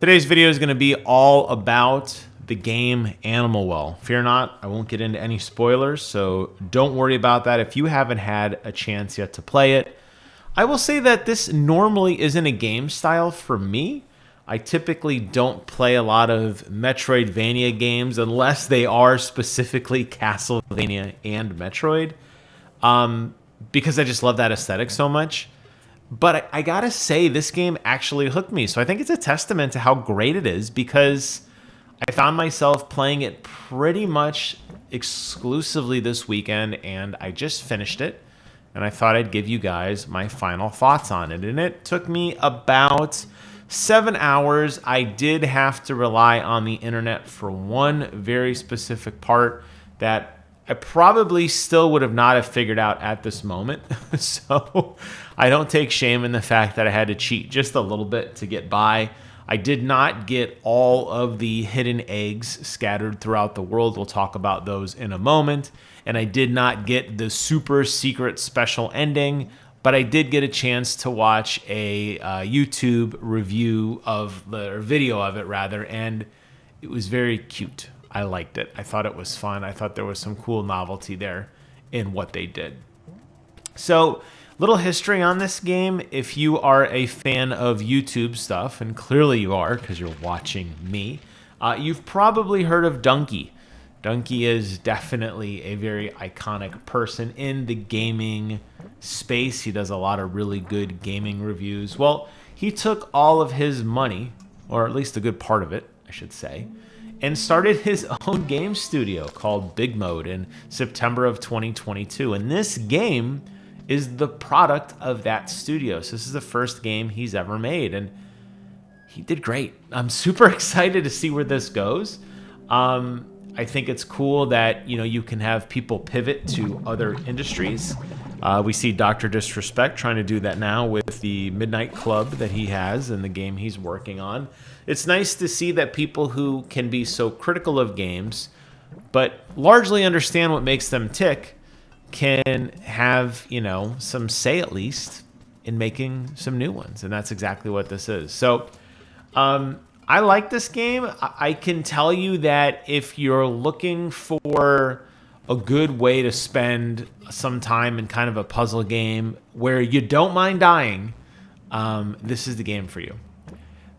Today's video is going to be all about the game Animal Well. Fear not, I won't get into any spoilers, so don't worry about that if you haven't had a chance yet to play it. I will say that this normally isn't a game style for me. I typically don't play a lot of Metroidvania games unless they are specifically Castlevania and Metroid, because I just love that aesthetic so much. But I gotta say, this game actually hooked me. So I think it's a testament to how great it is, because I found myself playing it pretty much exclusively this weekend, and I just finished it. And I thought I'd give you guys my final thoughts on it. And it took me about 7 hours. I did have to rely on the internet for one very specific part that I probably still would have not have figured out at this moment. So I don't take shame in the fact that I had to cheat just a little bit to get by. I did not get all of the hidden eggs scattered throughout the world. We'll talk about those in a moment. And I did not get the super secret special ending, but I did get a chance to watch a YouTube review of or video of it rather, and it was very cute. I liked it. I thought it was fun. I thought there was some cool novelty there in what they did. So, little history on this game. If you are a fan of YouTube stuff, and clearly you are because you're watching me, you've probably heard of DUNKEY. DUNKEY is definitely a very iconic person in the gaming space. He does a lot of really good gaming reviews. Well, he took all of his money, or at least a good part of it, I should say, and started his own game studio called Big Mode in September of 2022. And this game is the product of that studio. So this is the first game he's ever made, and he did great. I'm super excited to see where this goes. I think it's cool that, you know, you can have people pivot to other industries. We see Dr. Disrespect trying to do that now with the Midnight Club that he has in the game he's working on. It's nice to see that people who can be so critical of games, but largely understand what makes them tick, can have, you know, some say at least in making some new ones. And that's exactly what this is. So, I like this game. I can tell you that if you're looking for a good way to spend some time in kind of a puzzle game where you don't mind dying, this is the game for you.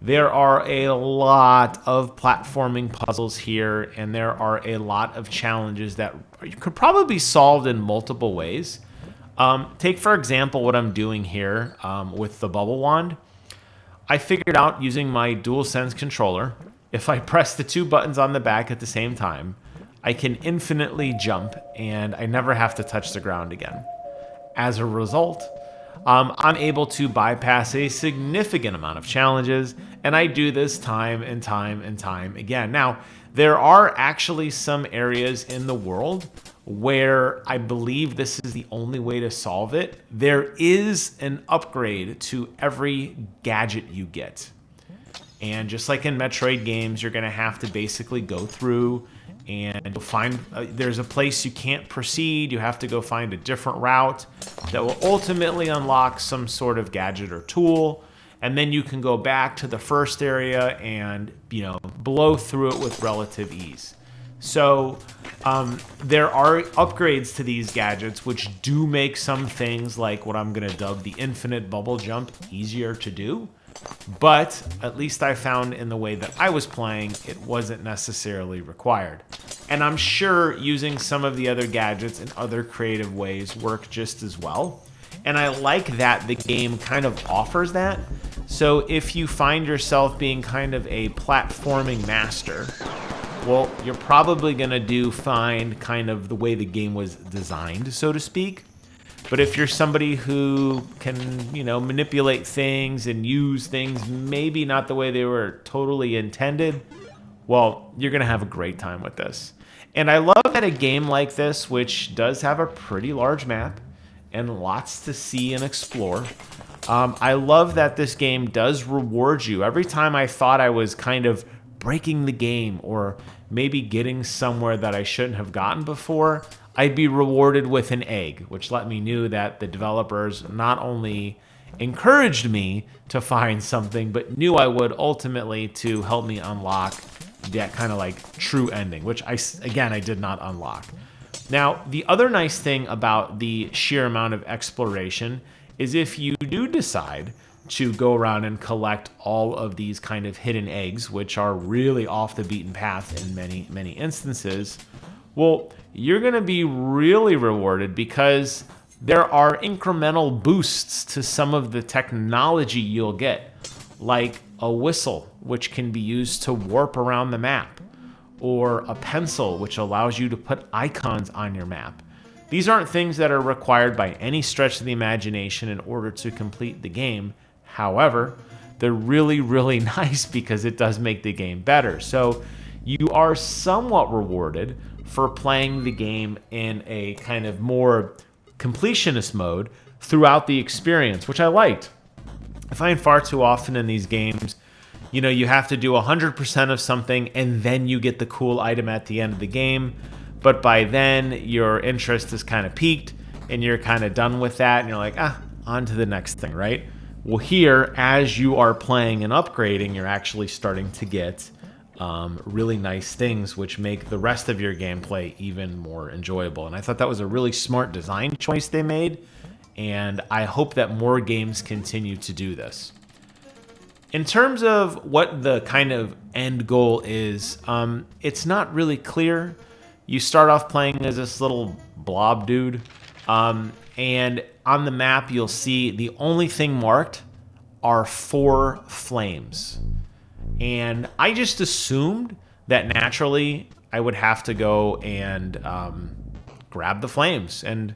There are a lot of platforming puzzles here, and there are a lot of challenges that could probably be solved in multiple ways. Take, for example, what I'm doing here with the bubble wand. I figured out using my DualSense controller, if I press the two buttons on the back at the same time, I can infinitely jump, and I never have to touch the ground again. As a result, I'm able to bypass a significant amount of challenges, and I do this time and time and time again. Now, there are actually some areas in the world where I believe this is the only way to solve it. There is an upgrade to every gadget you get. And just like in Metroid games, you're going to have to basically go through and find, there's a place you can't proceed. You have to go find a different route that will ultimately unlock some sort of gadget or tool. And then you can go back to the first area and, you know, blow through it with relative ease. So there are upgrades to these gadgets which do make some things like what I'm going to dub the infinite bubble jump easier to do. But at least I found in the way that I was playing, it wasn't necessarily required. And I'm sure using some of the other gadgets in other creative ways work just as well. And I like that the game kind of offers that. So if you find yourself being kind of a platforming master, well, you're probably going to find kind of the way the game was designed, so to speak. But if you're somebody who can, you know, manipulate things and use things maybe not the way they were totally intended, well, you're going to have a great time with this. And I love that a game like this, which does have a pretty large map and lots to see and explore, I love that this game does reward you. Every time I thought I was kind of breaking the game or maybe getting somewhere that I shouldn't have gotten before, I'd be rewarded with an egg, which let me know that the developers not only encouraged me to find something, but knew I would ultimately to help me unlock that kind of like true ending, which I did not unlock. Now, the other nice thing about the sheer amount of exploration is if you do decide to go around and collect all of these kind of hidden eggs, which are really off the beaten path in many, many instances, well, you're going to be really rewarded because there are incremental boosts to some of the technology you'll get, like a whistle, which can be used to warp around the map, or a pencil, which allows you to put icons on your map. These aren't things that are required by any stretch of the imagination in order to complete the game. However, they're really, really nice because it does make the game better. So you are somewhat rewarded for playing the game in a kind of more completionist mode throughout the experience, which I liked. I find far too often in these games, you have to do 100% of something and then you get the cool item at the end of the game. But by then, your interest is kind of peaked and you're kind of done with that. And you're like, on to the next thing, right? Well, here, as you are playing and upgrading, you're actually starting to get really nice things, which make the rest of your gameplay even more enjoyable. And I thought that was a really smart design choice they made. And I hope that more games continue to do this. In terms of what the kind of end goal is, it's not really clear. You start off playing as this little blob dude, and on the map you'll see the only thing marked are 4 flames. And I just assumed that naturally I would have to go and grab the flames, and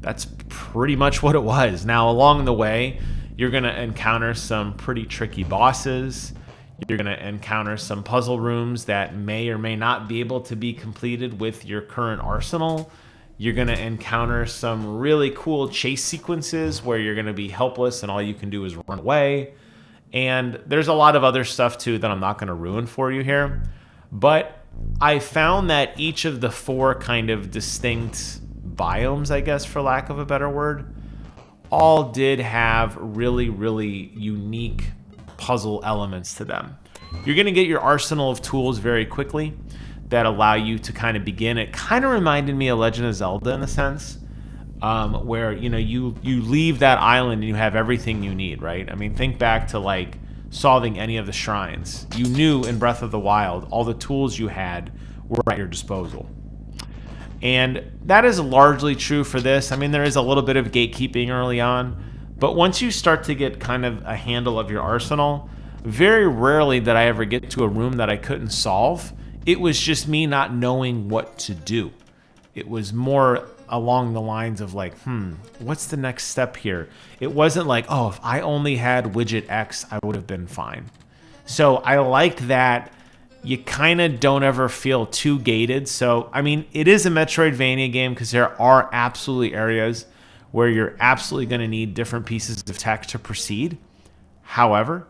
that's pretty much what it was. Now, along the way, you're going to encounter some pretty tricky bosses. You're going to encounter some puzzle rooms that may or may not be able to be completed with your current arsenal. You're going to encounter some really cool chase sequences where you're going to be helpless and all you can do is run away. And there's a lot of other stuff too that I'm not going to ruin for you here. But I found that each of the 4 kind of distinct biomes, I guess for lack of a better word, all did have really, really unique puzzle elements to them. You're going to get your arsenal of tools very quickly that allow you to kind of begin. It kind of reminded me of Legend of Zelda in a sense, where you leave that island and you have everything you need, right? I mean, think back to like solving any of the shrines. You knew in Breath of the Wild all the tools you had were at your disposal. And that is largely true for this. I mean, there is a little bit of gatekeeping early on, but once you start to get kind of a handle of your arsenal, very rarely did I ever get to a room that I couldn't solve. It was just me not knowing what to do. It was more along the lines of like, what's the next step here? It wasn't like, oh, if I only had widget X, I would have been fine. So I liked that you kind of don't ever feel too gated. So, I mean, it is a Metroidvania game because there are absolutely areas where you're absolutely going to need different pieces of tech to proceed. However,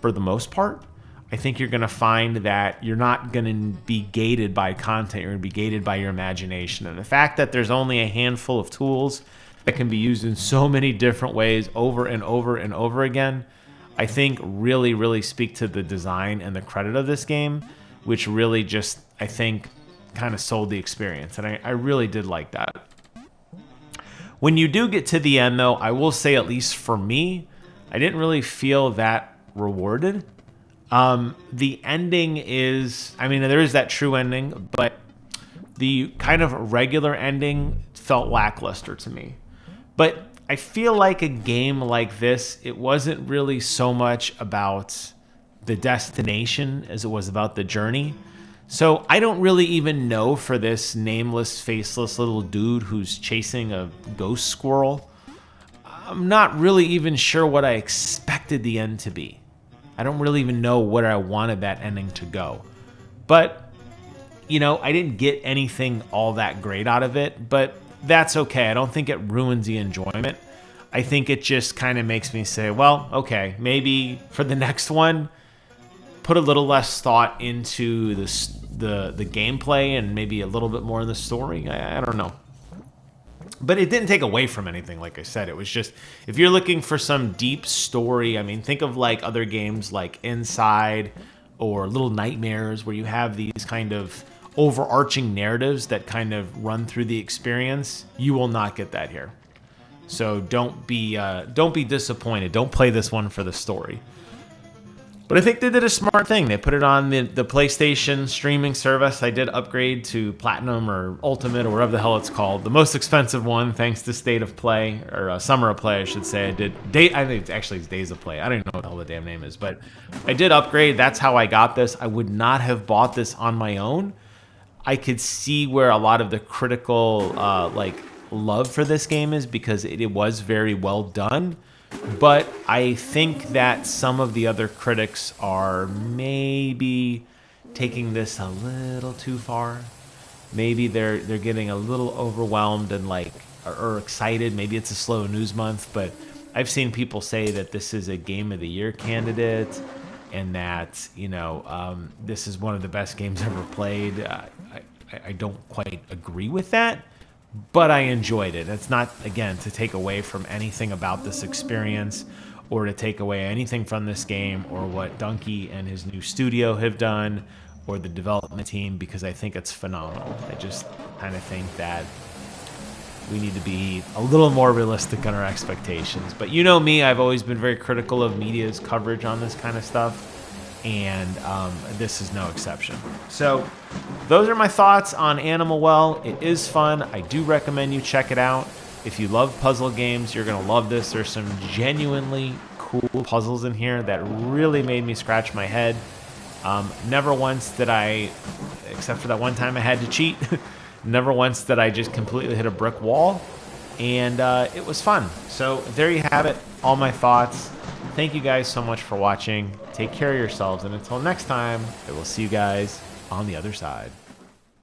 for the most part, I think you're going to find that you're not going to be gated by content. You're going to be gated by your imagination. And the fact that there's only a handful of tools that can be used in so many different ways over and over and over again, I think really, really speak to the design and the credit of this game, which really just, I think, kind of sold the experience. And I really did like that. When you do get to the end, though, I will say, at least for me, I didn't really feel that rewarded. The ending is, I mean, there is that true ending, but the kind of regular ending felt lackluster to me. But I feel like a game like this, it wasn't really so much about the destination as it was about the journey. So I don't really even know for this nameless, faceless little dude who's chasing a ghost squirrel. I'm not really even sure what I expected the end to be. I don't really even know where I wanted that ending to go. But, I didn't get anything all that great out of it, but that's okay. I don't think it ruins the enjoyment. I think it just kind of makes me say, well, okay, maybe for the next one, put a little less thought into the gameplay and maybe a little bit more in the story. I don't know. But it didn't take away from anything, like I said. It was just, if you're looking for some deep story, I mean, think of like other games like Inside or Little Nightmares, where you have these kind of overarching narratives that kind of run through the experience. You will not get that here. So don't be disappointed. Don't play this one for the story. But I think they did a smart thing. They put it on the PlayStation streaming service. I did upgrade to Platinum or Ultimate or whatever the hell it's called. The most expensive one, thanks to State of Play, or Summer of Play, I should say. I think it's actually Days of Play. I don't even know what the hell the damn name is. But I did upgrade. That's how I got this. I would not have bought this on my own. I could see where a lot of the critical love for this game is, because it was very well done. But I think that some of the other critics are maybe taking this a little too far. Maybe they're getting a little overwhelmed and or excited. Maybe it's a slow news month, but I've seen people say that this is a Game of the Year candidate, and that this is one of the best games ever played. I don't quite agree with that. But I enjoyed it. It's not, again, to take away from anything about this experience, or to take away anything from this game, or what Dunkey and his new studio have done, or the development team, because I think it's phenomenal. I just kind of think that we need to be a little more realistic in our expectations. But you know me, I've always been very critical of media's coverage on this kind of stuff, and this is no exception. So those are my thoughts on Animal Well. It is fun. I do recommend you check it out. If you love puzzle games, you're going to love this. There's some genuinely cool puzzles in here that really made me scratch my head. Never once did I, except for that one time I had to cheat, never once did I just completely hit a brick wall. And it was fun. So there you have it, all my thoughts. Thank you guys so much for watching. Take care of yourselves, and until next time, I will see you guys on the other side.